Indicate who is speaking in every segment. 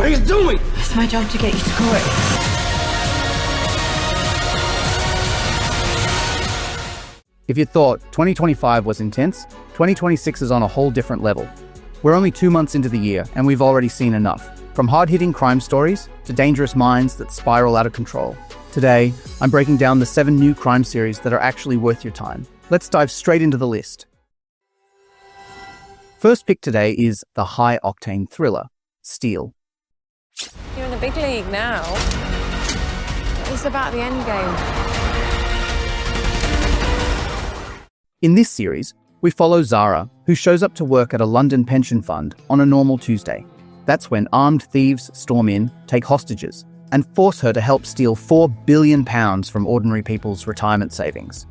Speaker 1: What are you doing?
Speaker 2: It's my job to get you to court.
Speaker 3: If you thought 2025 was intense, 2026 is on a whole different level. We're only 2 months into the year, and we've already seen enough. From hard-hitting crime stories to dangerous minds that spiral out of control. Today, I'm breaking down the 7 new crime series that are actually worth your time. Let's dive straight into the list. First pick today is the high-octane thriller, Steel.
Speaker 4: You're in the big league now. It's about the end game.
Speaker 3: In this series, we follow Zara, who shows up to work at a London pension fund on a normal Tuesday. That's when armed thieves storm in, take hostages, and force her to help steal £4 billion from ordinary people's retirement savings.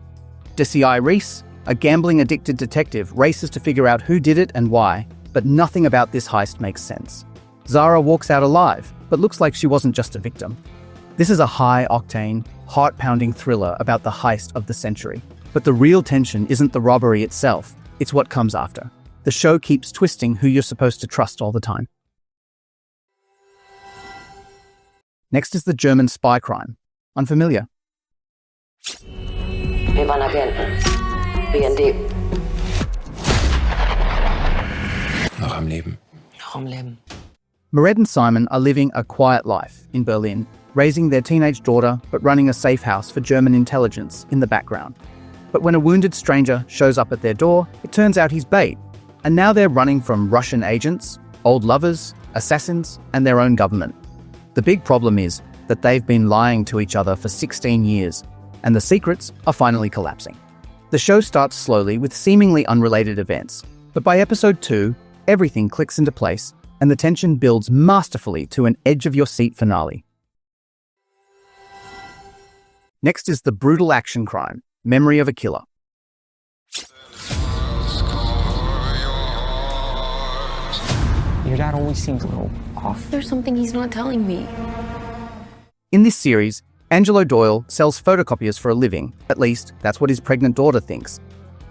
Speaker 3: DCI Reese, a gambling-addicted detective, races to figure out who did it and why, but nothing about this heist makes sense. Zara walks out alive, but looks like she wasn't just a victim. This is a high-octane, heart-pounding thriller about the heist of the century. But the real tension isn't the robbery itself, it's what comes after. The show keeps twisting who you're supposed to trust all the time. Next is the German spy crime. Unfamiliar?
Speaker 5: Wir waren Agenten. BND.
Speaker 1: Noch am Leben.
Speaker 5: Noch am Leben.
Speaker 3: Mairet and Simon are living a quiet life in Berlin, raising their teenage daughter but running a safe house for German intelligence in the background. But when a wounded stranger shows up at their door, it turns out he's bait. And now they're running from Russian agents, old lovers, assassins, and their own government. The big problem is that they've been lying to each other for 16 years, and the secrets are finally collapsing. The show starts slowly with seemingly unrelated events, but by episode 2, everything clicks into place, and the tension builds masterfully to an edge-of-your-seat finale. Next is the brutal action crime, Memory of a Killer.
Speaker 6: Your dad always seems a little off.
Speaker 2: There's something he's not telling me.
Speaker 3: In this series, Angelo Doyle sells photocopiers for a living. At least, that's what his pregnant daughter thinks.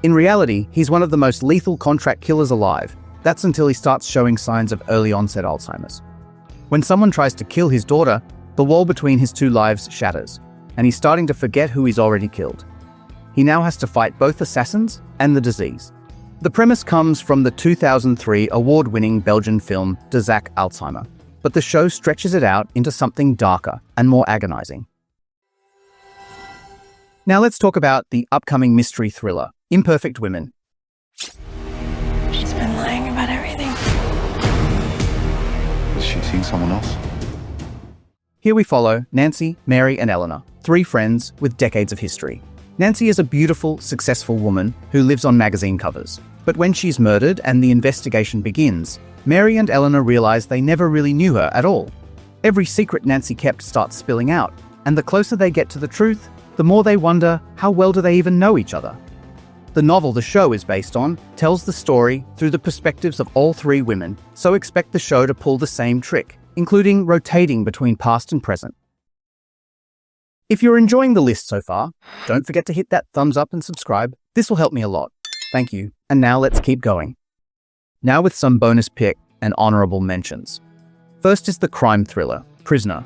Speaker 3: In reality, he's one of the most lethal contract killers alive. That's until he starts showing signs of early-onset Alzheimer's. When someone tries to kill his daughter, the wall between his 2 lives shatters, and he's starting to forget who he's already killed. He now has to fight both assassins and the disease. The premise comes from the 2003 award-winning Belgian film De Zaak Alzheimer, but the show stretches it out into something darker and more agonizing. Now let's talk about the upcoming mystery thriller, Imperfect Women.
Speaker 2: She's been lying about everything.
Speaker 1: Is she seeing someone else?
Speaker 3: Here we follow Nancy, Mary, and Eleanor, 3 friends with decades of history. Nancy is a beautiful, successful woman who lives on magazine covers. But when she's murdered and the investigation begins, Mary and Eleanor realize they never really knew her at all. Every secret Nancy kept starts spilling out, and the closer they get to the truth, the more they wonder, how well do they even know each other? The novel the show is based on tells the story through the perspectives of all 3 women, so expect the show to pull the same trick, including rotating between past and present. If you're enjoying the list so far, don't forget to hit that thumbs up and subscribe. This will help me a lot. Thank you. And now let's keep going. Now with some bonus pick and honorable mentions. First is the crime thriller, Prisoner.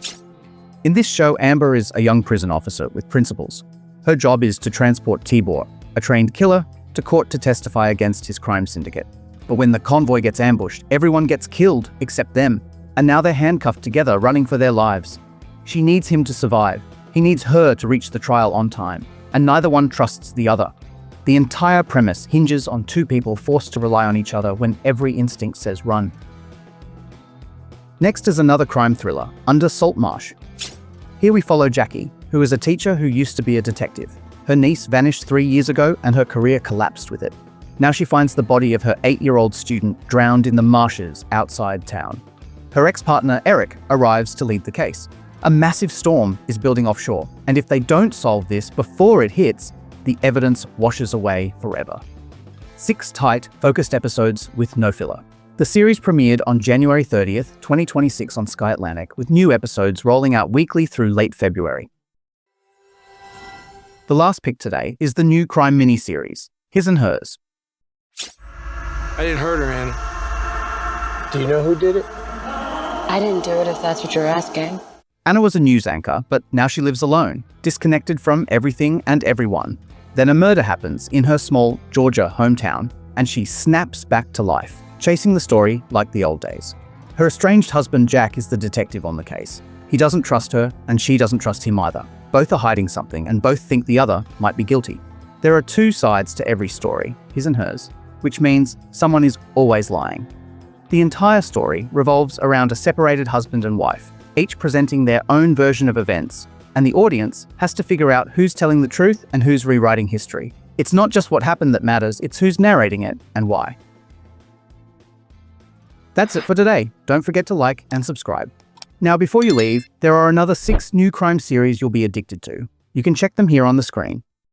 Speaker 3: In this show, Amber is a young prison officer with principles. Her job is to transport Tibor, a trained killer, to court to testify against his crime syndicate. But when the convoy gets ambushed, everyone gets killed except them, and now they're handcuffed together, running for their lives. She needs him to survive. He needs her to reach the trial on time, and neither one trusts the other. The entire premise hinges on 2 people forced to rely on each other when every instinct says run. Next is another crime thriller, Under Saltmarsh. Here we follow Jackie, who is a teacher who used to be a detective. Her niece vanished 3 years ago and her career collapsed with it. Now she finds the body of her 8-year-old student drowned in the marshes outside town. Her ex-partner, Eric, arrives to lead the case. A massive storm is building offshore, and if they don't solve this before it hits, the evidence washes away forever. 6 tight, focused episodes with no filler. The series premiered on January 30th, 2026 on Sky Atlantic, with new episodes rolling out weekly through late February. The last pick today is the new crime miniseries, His and Hers.
Speaker 7: I didn't hurt her, Anna.
Speaker 6: Do you know who did it?
Speaker 2: I didn't do it if that's what you're asking.
Speaker 3: Anna was a news anchor, but now she lives alone, disconnected from everything and everyone. Then a murder happens in her small Georgia hometown, and she snaps back to life, chasing the story like the old days. Her estranged husband Jack is the detective on the case. He doesn't trust her, and she doesn't trust him either. Both are hiding something, and both think the other might be guilty. There are two sides to every story, his and hers, which means someone is always lying. The entire story revolves around a separated husband and wife, each presenting their own version of events, and the audience has to figure out who's telling the truth and who's rewriting history. It's not just what happened that matters, it's who's narrating it and why. That's it for today. Don't forget to like and subscribe. Now, before you leave, there are another 6 new crime series you'll be addicted to. You can check them here on the screen.